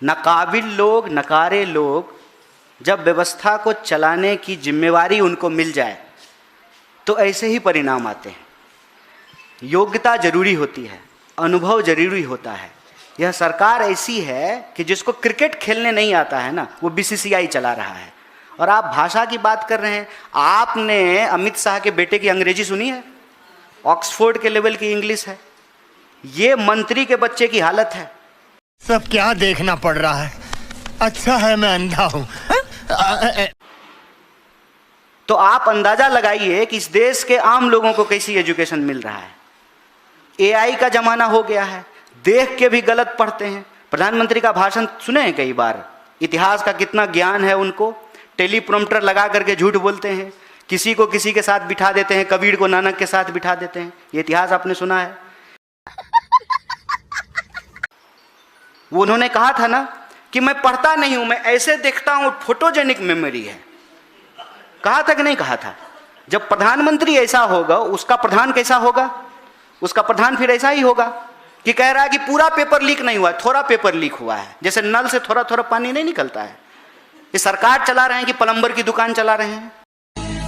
नाकाबिल लोग, नकारे लोग जब व्यवस्था को चलाने की जिम्मेवारी उनको मिल जाए तो ऐसे ही परिणाम आते हैं। योग्यता जरूरी होती है, अनुभव जरूरी होता है। यह सरकार ऐसी है कि जिसको क्रिकेट खेलने नहीं आता है ना, वो बीसीसीआई चला रहा है। और आप भाषा की बात कर रहे हैं। आपने अमित शाह के बेटे की अंग्रेजी सुनी है? ऑक्सफोर्ड के लेवल की इंग्लिश है। ये मंत्री के बच्चे की हालत है। सब क्या देखना पड़ रहा है? अच्छा है मैं अंधा हूं। तो आप अंदाजा लगाइए कि इस देश के आम लोगों को कैसी एजुकेशन मिल रहा है। एआई का जमाना हो गया है, देख के भी गलत पढ़ते हैं। प्रधानमंत्री का भाषण सुने हैं कई बार, इतिहास का कितना ज्ञान है उनको। टेलीप्रॉम्प्टर लगा करके झूठ बोलते हैं, किसी को किसी के साथ बिठा देते हैं, कबीर को नानक के साथ बिठा देते हैं। ये इतिहास आपने सुना है। वो उन्होंने कहा था ना कि मैं पढ़ता नहीं हूं, मैं ऐसे देखता हूं, फोटोजेनिक मेमोरी है। कहा था कि नहीं कहा था? जब प्रधानमंत्री ऐसा होगा, उसका प्रधान कैसा होगा? उसका प्रधान फिर ऐसा ही होगा कि कह रहा है कि पूरा पेपर लीक नहीं हुआ है, थोड़ा पेपर लीक हुआ है। जैसे नल से थोड़ा थोड़ा पानी नहीं निकलता है। ये सरकार चला रहे हैं कि प्लम्बर की दुकान चला रहे हैं।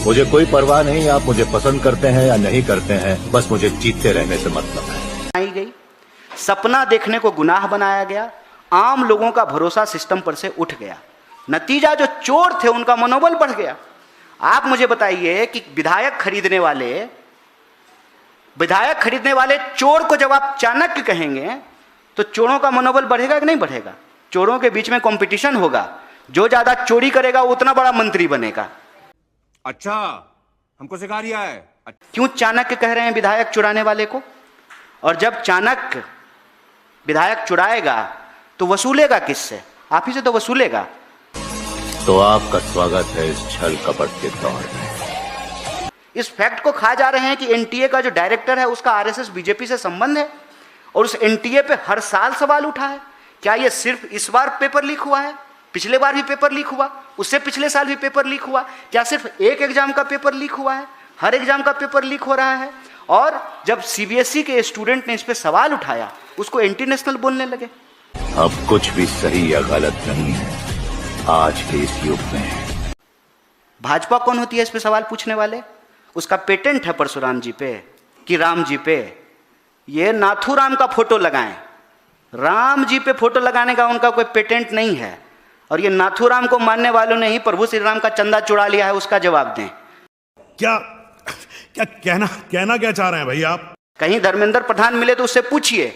मुझे कोई परवाह नहीं, आप मुझे पसंद करते हैं या नहीं करते हैं, बस मुझे जीतते रहने से मतलब है। आई गई, सपना देखने को गुनाह बनाया गया, आम लोगों का भरोसा सिस्टम पर से उठ गया। नतीजा जो चोर थे उनका मनोबल बढ़ गया। आप मुझे बताइए कि विधायक खरीदने वाले चोर को जब आप चाणक्य कहेंगे तो चोरों का मनोबल बढ़ेगा कि नहीं बढ़ेगा? चोरों के बीच में कंपटीशन होगा, जो ज्यादा चोरी करेगा वो उतना बड़ा मंत्री बनेगा। अच्छा, हमको सिखा रिया है। क्यों चाणक्य कह रहे हैं विधायक चुराने वाले को? और जब चाणक्य विधायक चुराएगा तो वसूलेगा किससे? आप ही से तो वसूलेगा। तो आपका स्वागत है इस छल कपट के दौर में। इस फैक्ट को खा जा रहे हैं कि एनटीए का जो डायरेक्टर है उसका आरएसएस बीजेपी से संबंध है, और उस एनटीए पे हर साल सवाल उठा है। क्या ये सिर्फ इस बार पेपर लीक हुआ है? पिछले बार भी पेपर लीक हुआ, उससे पिछले साल भी पेपर लीक हुआ। क्या सिर्फ एक एग्जाम का पेपर लीक हुआ है? हर एग्जाम का पेपर लीक हो रहा है। और जब सीबीएसई के स्टूडेंट ने इस पे सवाल उठाया, उसको एंटी नेशनल बोलने लगे। अब कुछ भी सही या गलत नहीं है आज के इस युग में। भाजपा कौन होती है इस पे सवाल पूछने वाले? उसका पेटेंट है परशुराम जी पे कि राम जी पे। ये नाथूराम का फोटो लगाएं, राम जी पे फोटो लगाने का उनका कोई पेटेंट नहीं है। और ये नाथूराम को मानने वालों ने ही प्रभु श्री राम का चंदा चुरा लिया है, उसका जवाब दें। क्या क्या कहना क्या चाह रहे हैं भाई आप? कहीं धर्मेंद्र प्रधान मिले तो उससे पूछिए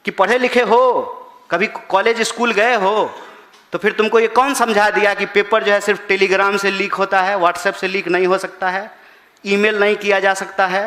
कि पढ़े लिखे हो, कभी कॉलेज स्कूल गए हो, तो फिर तुमको ये कौन समझा दिया कि पेपर जो है सिर्फ टेलीग्राम से लीक होता है, व्हाट्सएप से लीक नहीं हो सकता है, ईमेल नहीं किया जा सकता है?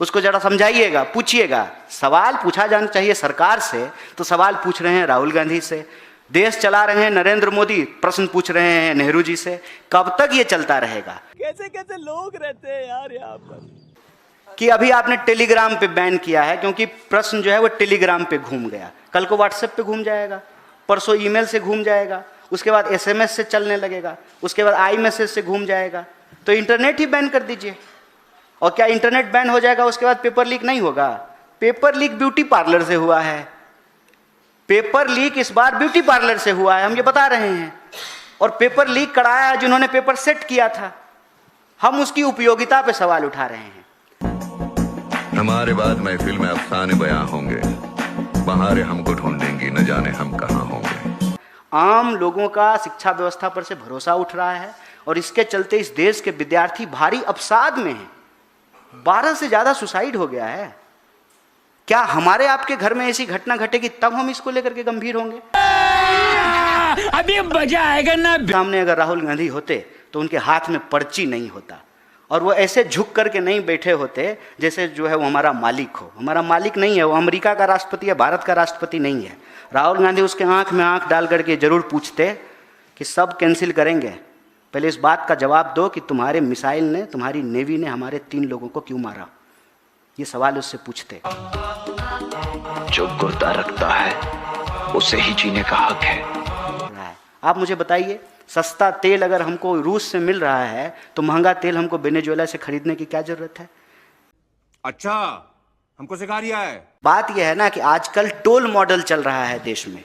उसको जरा समझाइएगा, पूछिएगा। सवाल पूछा जाना चाहिए सरकार से, तो सवाल पूछ रहे हैं राहुल गांधी से। देश चला रहे हैं नरेंद्र मोदी, प्रश्न पूछ रहे हैं नेहरू जी से। कब तक ये चलता रहेगा? कैसे कैसे लोग रहते हैं यार यहाँ पर। कि अभी आपने टेलीग्राम पे बैन किया है क्योंकि प्रश्न जो है वो टेलीग्राम पे घूम गया, कल को व्हाट्सएप पे घूम जाएगा, परसों ईमेल से घूम जाएगा, उसके बाद एसएमएस से चलने लगेगा, उसके बाद आई मैसेज से घूम जाएगा। तो इंटरनेट ही बैन कर दीजिए। और क्या इंटरनेट बैन हो जाएगा उसके बाद पेपर लीक नहीं होगा? पेपर लीक ब्यूटी पार्लर से हुआ है। पेपर लीक इस बार ब्यूटी पार्लर से हुआ है, हम ये बता रहे हैं। और पेपर लीक कराया है जिन्होंने पेपर सेट किया था। हम उसकी उपयोगिता पे सवाल उठा रहे हैं। हमारे बाद महफिल में अफसाने बयां होंगे, बहारें हमको ढूंढेंगी, न जाने हम कहां होंगे। आम लोगों का शिक्षा व्यवस्था पर से भरोसा उठ रहा है और इसके चलते इस देश के विद्यार्थी भारी अवसाद में हैं। 12 से ज्यादा सुसाइड हो गया है। क्या हमारे आपके घर में ऐसी घटना घटेगी तब हम इसको लेकर के गंभीर होंगे? अभी मजा आएगा ना। सामने अगर राहुल गांधी होते तो उनके हाथ में पर्ची नहीं होता और वो ऐसे झुक करके नहीं बैठे होते जैसे जो है वो हमारा मालिक हो। हमारा मालिक नहीं है, वो अमेरिका का राष्ट्रपति है, भारत का राष्ट्रपति नहीं है। राहुल गांधी उसके आंख में आंख डाल करके जरूर पूछते कि सब कैंसिल करेंगे, पहले इस बात का जवाब दो कि तुम्हारे मिसाइल ने, तुम्हारी नेवी ने हमारे 3 लोगों को क्यों मारा। ये सवाल उससे पूछते। जो गुर्दा रखता है उसे ही जीने का हक है। आप मुझे बताइए, सस्ता तेल अगर हमको रूस से मिल रहा है तो महंगा तेल हमको वेनेजुएला से खरीदने की क्या जरूरत है? अच्छा, हमको सिखा रिया है। बात यह है ना कि आजकल टोल मॉडल चल रहा है देश में।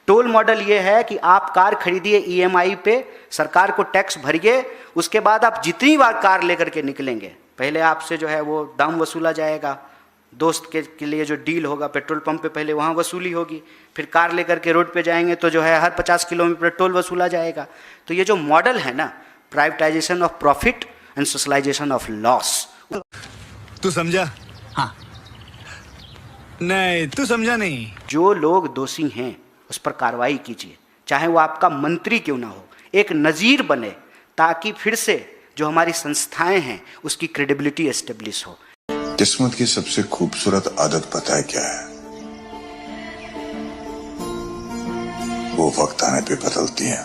टोल मॉडल ये है कि आप कार खरीदिए ईएमआई पे, सरकार को टैक्स भरिए, उसके बाद आप जितनी बार कार लेकर के निकलेंगे, पहले आपसे जो है वो दाम वसूला जाएगा, दोस्त के लिए जो डील होगा पेट्रोल पंप पे पहले वहाँ वसूली होगी, फिर कार लेकर के रोड पे जाएंगे तो जो है हर 50 किलोमीटर टोल वसूला जाएगा। तो ये जो मॉडल है ना, privatisation of profit and socialisation of loss. तू समझा? हाँ। नहीं, तू समझा नहीं। जो लोग दोषी हैं उस पर कार्रवाई कीजिए, चाहे वो आपका मंत्री क्यों ना हो, एक नज़ीर बने, ताकि फिर से जो हमारी संस्थाएं हैं उसकी क्रेडिबिलिटी एस्टेब्लिश हो। किस्मत की सबसे खूबसूरत आदत पता है क्या है? वो वक्त आने पे बदलती है।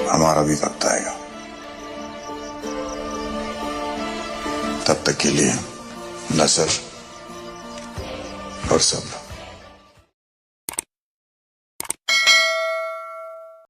हमारा भी वक्त आएगा, तब तक के लिए नजर और सब्र।